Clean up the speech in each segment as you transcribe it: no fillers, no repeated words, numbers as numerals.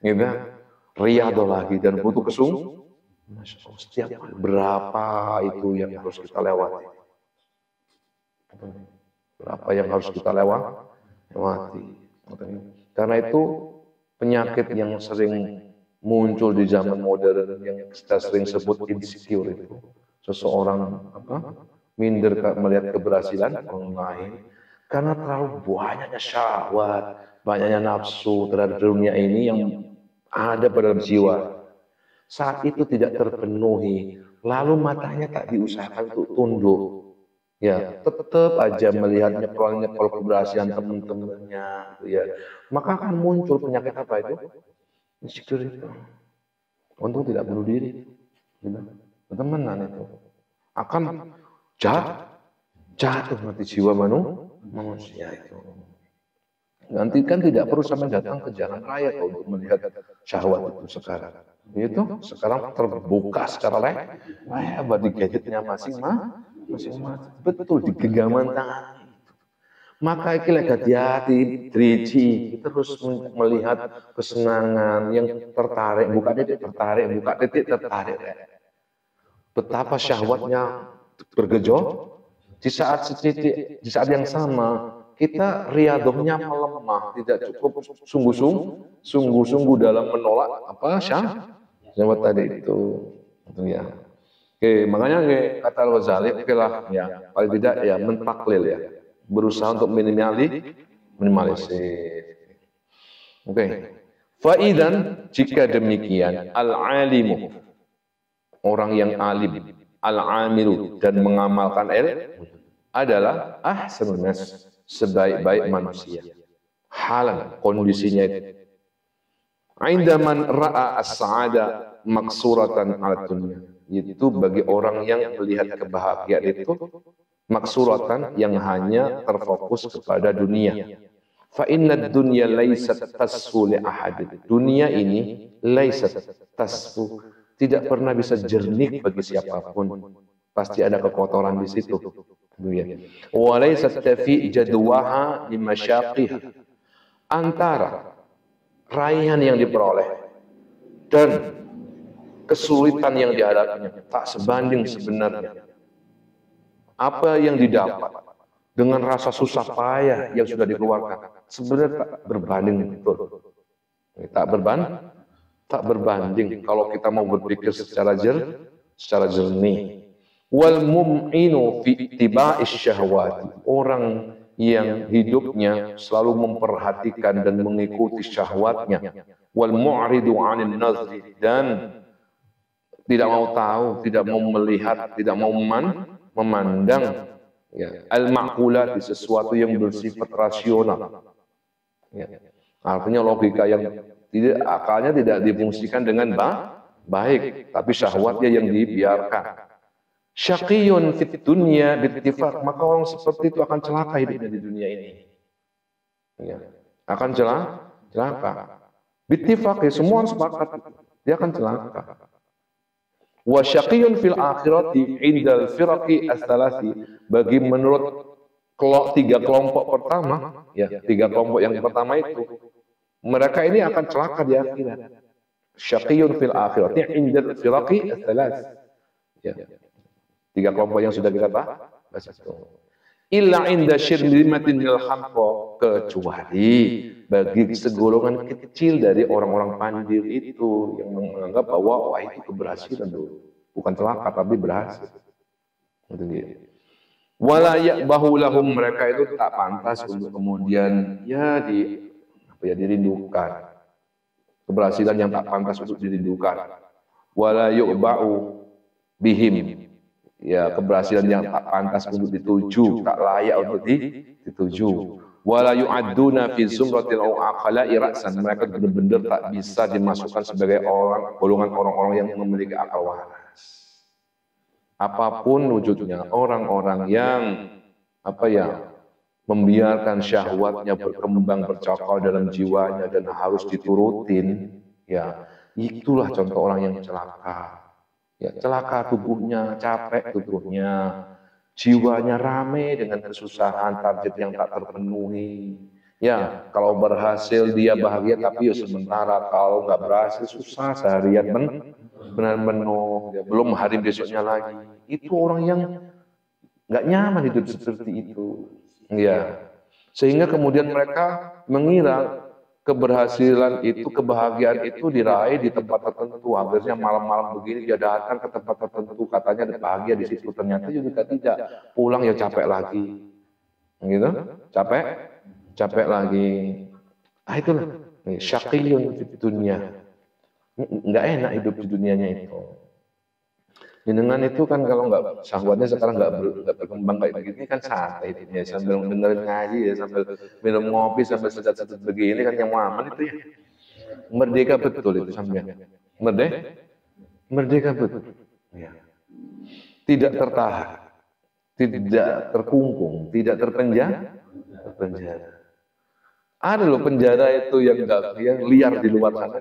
gitu. Riyadhah lagi dan butuh Masya Allah, setiap hari berapa itu yang harus kita lewati? Berapa yang harus kita lewati? Karena itu penyakit yang sering muncul di zaman modern yang kita sering sebut insecure itu. Seseorang minder melihat keberhasilan orang lain karena terlalu banyaknya syahwat, banyaknya nafsu terhadap dunia ini yang ada pada dalam jiwa. Saat itu tidak terpenuhi, lalu matanya tak diusahakan untuk tunduk, ya tetap aja melihatnya kalau keberhasilan teman-temannya, ya maka akan muncul penyakit apa itu? Insecure itu. Untung tidak bunuh diri, temenan itu akan jatuh mati jiwa manusia itu. Nanti kan tidak perlu sampai datang ke jalan raya untuk melihat syahwat itu sekarang. Itu sekarang terbuka secara lebar di gadgetnya masing-masing. Betul di genggaman tangan. Maka kita hati-hati, driji, kita terus melihat kesenangan yang tertarik, buka titik tertarik. Betapa syahwatnya bergejolak di saat yang sama kita riyadhahnya melemah, tidak cukup sungguh-sungguh dalam menolak syahwat tadi itu. Ya. Oke, makanya kata Al-Ghazali, oke lah, ya paling tidak ya mentaklil ya, berusaha untuk minimalisir. Oke. Faidan jika demikian al-alimu orang yang alim, al-amilu dan mengamalkan adalah ahsanun nas, sebaik-baik manusia. Halan kondisinya itu. Indaman ra'a as-sa'ada maksuratan ala dunia. Itu bagi orang yang melihat kebahagiaan itu maksuratan yang hanya terfokus kepada dunia. Fa inna dunya laysat tasfu li ahad. Dunia ini laysat tasfu, tidak pernah bisa jernih bagi siapapun. Pasti ada kekotoran di situ. Wa laysat tafi jadwaha li masyaqiha. Antara raihan yang diperoleh dan kesulitan yang dihadapinya tak sebanding sebenarnya. Apa yang didapat dengan rasa susah payah yang sudah dikeluarkan sebenarnya tak berbanding betul. Tak berbanding kalau kita mau berpikir secara jernih. Wal mum'inu fi ittiba'is syahwati, orang yang hidupnya selalu memperhatikan dan mengikuti syahwatnya. Wal mu'ridu 'anil nazri, dan tidak mau tahu, tidak mau melihat, tidak mau memandang ya, al-ma'qulat, sesuatu yang bersifat rasional. Ya. Artinya logika yang akalnya tidak difungsikan dengan baik, tapi syahwatnya yang dibiarkan. Syaqiyun fit dunya bittifaq, maka orang seperti itu akan celaka hidupnya di dunia ini. Ya. Akan celaka. Bittifaq, ya, semua orang sepakat dia akan celaka. Wa syaqiyun fil akhirati indal firaqi as-salasi, bagi menurut tiga kelompok pertama, ya, tiga kelompok yang pertama itu, mereka ini akan celaka di akhirat. Syaqiyun fil akhirati indal firaqi as-salas. Ya. Tiga kelompok yang sudah kita bahas itu. Illa inda syirmimatin minal hamqa, kecuali bagi segolongan kecil dari orang-orang pandil itu yang menganggap bahwa wah itu keberhasilan dulu, bukan celaka tapi berhasil. Wala ya'bahu lahum, mereka itu tak pantas untuk kemudian dirindukan. Keberhasilan yang tak pantas untuk dirindukan. Wala yu'ba'u bihim, ya, keberhasilan yang tak pantas untuk dituju, tak layak untuk dituju. Wala yu'adduna fi zumratil au aqla'i ra'san, mereka benar-benar tak bisa dimasukkan sebagai golongan orang-orang yang memiliki akal waras. Apapun wujudnya, orang-orang yang membiarkan syahwatnya berkembang bercakal dalam jiwanya dan harus diturutin, ya, itulah contoh orang yang celaka. Ya, celaka tubuhnya, capek tubuhnya, jiwanya rame dengan kesusahan, target yang tak terpenuhi. Ya, kalau berhasil dia bahagia, tapi ya sementara. Kalau nggak berhasil susah seharian benar penuh. Ya, belum hari besoknya lagi. Itu orang yang nggak nyaman hidup seperti itu. Ya, sehingga kemudian mereka mengira keberhasilan itu, kebahagiaan itu diraih di tempat tertentu. Akhirnya malam-malam begini dia datang ke tempat tertentu, katanya bahagia di situ. Ternyata juga tidak. Pulang ya capek lagi, gitu. Capek lagi. Ah itulah, syaqiyun fid dunya. Nggak enak hidup di dunianya itu. Dengan itu kan kalau nggak syahwatnya sekarang nggak berkembang kayak begini kan santai ya, sambil dengerin ngaji ya, sambil minum ngopi, sambil sedat-sedat begini kan yang aman itu ya. Merdeka betul itu sampai. Merdeka betul. Ya. Tidak tertahan, tidak terkungkung, tidak terpenjara. Ada loh penjara itu yang liar di luar sana.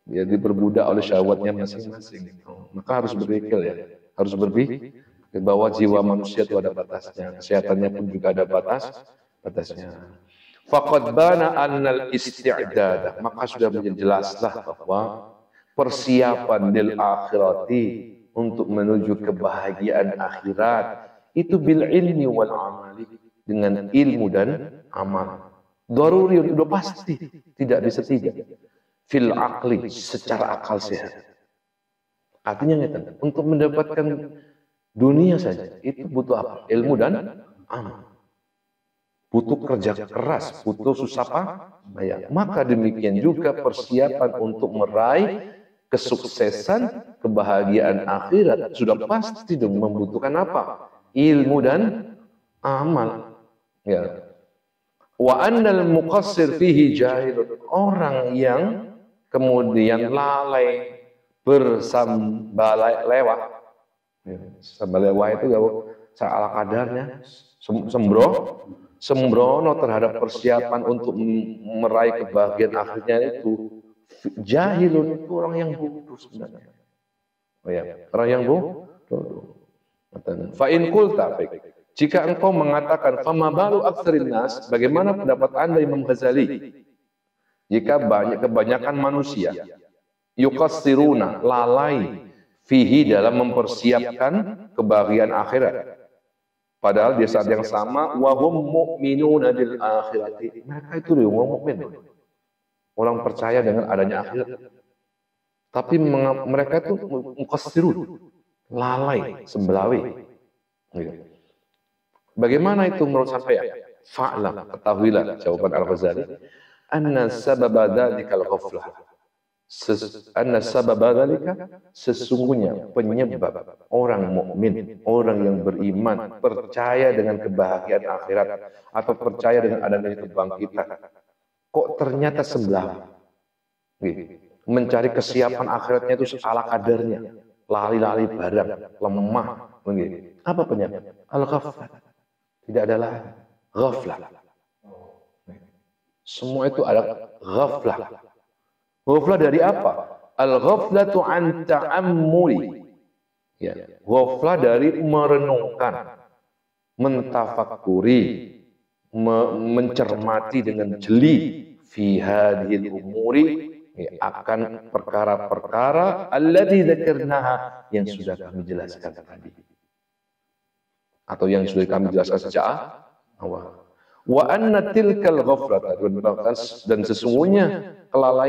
Dia diperbudak oleh syahwatnya masing-masing. Maka harus berpikir ya, harus berpikir bahwa jiwa manusia itu ada batasnya, kesehatannya pun juga ada batasnya. Faqad bana annal isti'dad, maka sudah menjadi jelaslah bahwa persiapan lil akhirati, untuk menuju kebahagiaan akhirat itu bil ilmi wal amali, dengan ilmu dan amal. Daruri, udah pasti, tidak bisa tidak. Fil aqli, secara akal sehat. Artinya untuk mendapatkan dunia saja itu butuh apa? Ilmu dan amal. Butuh kerja keras, butuh susah payah. Maka demikian juga persiapan untuk meraih kesuksesan, kebahagiaan akhirat sudah pasti dong membutuhkan apa? Ilmu dan amal. Ya. Wa annal muqassir fihi jahilun, orang yang kemudian lalai bersambalewah. Sambalewa itu ya salah kadarnya, sembrono terhadap persiapan untuk meraih kebahagiaan akhirnya itu. Jahilun itu orang yang bodoh sebenarnya. Oh ya, orang yang bodoh. Fa in qulta, jika engkau mengatakan fama balu aktsarin nas, bagaimana pendapat Anda Imam Ghazali? Jika kebanyakan manusia yuqassiruna, lalai fihi, dalam mempersiapkan kebahagiaan akhirat, padahal di saat yang sama wahum mu'minuna bil akhirati, mereka itu orang mukmin, orang percaya dengan adanya akhirat, tapi mereka itu muqassirun, lalai, sembelawi. Bagaimana itu menurut saya? Fa'lam, ketahuilah, jawaban Al-Ghazali, anna sababa dzalikal ghaflah, anna sababa dzalika, sesungguhnya penyebab orang mukmin, orang yang beriman, percaya dengan kebahagiaan akhirat atau percaya dengan adanya kebangkitan, kok ternyata sebelah mencari kesiapan akhiratnya itu ala kadarnya, lali-lali barang, lemah begitu. Apa penyebab? Al-ghaflah. Tidak ada lagi ghaflah. Semua itu ada ghaflah. Ghaflah dari apa? Al-ghaflatu an ta'ammuli. Ya, ghaflah dari merenungkan, mentafakuri, mencermati dengan jeli fi hadhil umuri, akan perkara-perkara allati dzakarnaha, yang sudah kami jelaskan tadi, atau yang sudah kami jelaskan sejak awal. Wa anna tilkal ghaflata, dan sesungguhnya kelalaian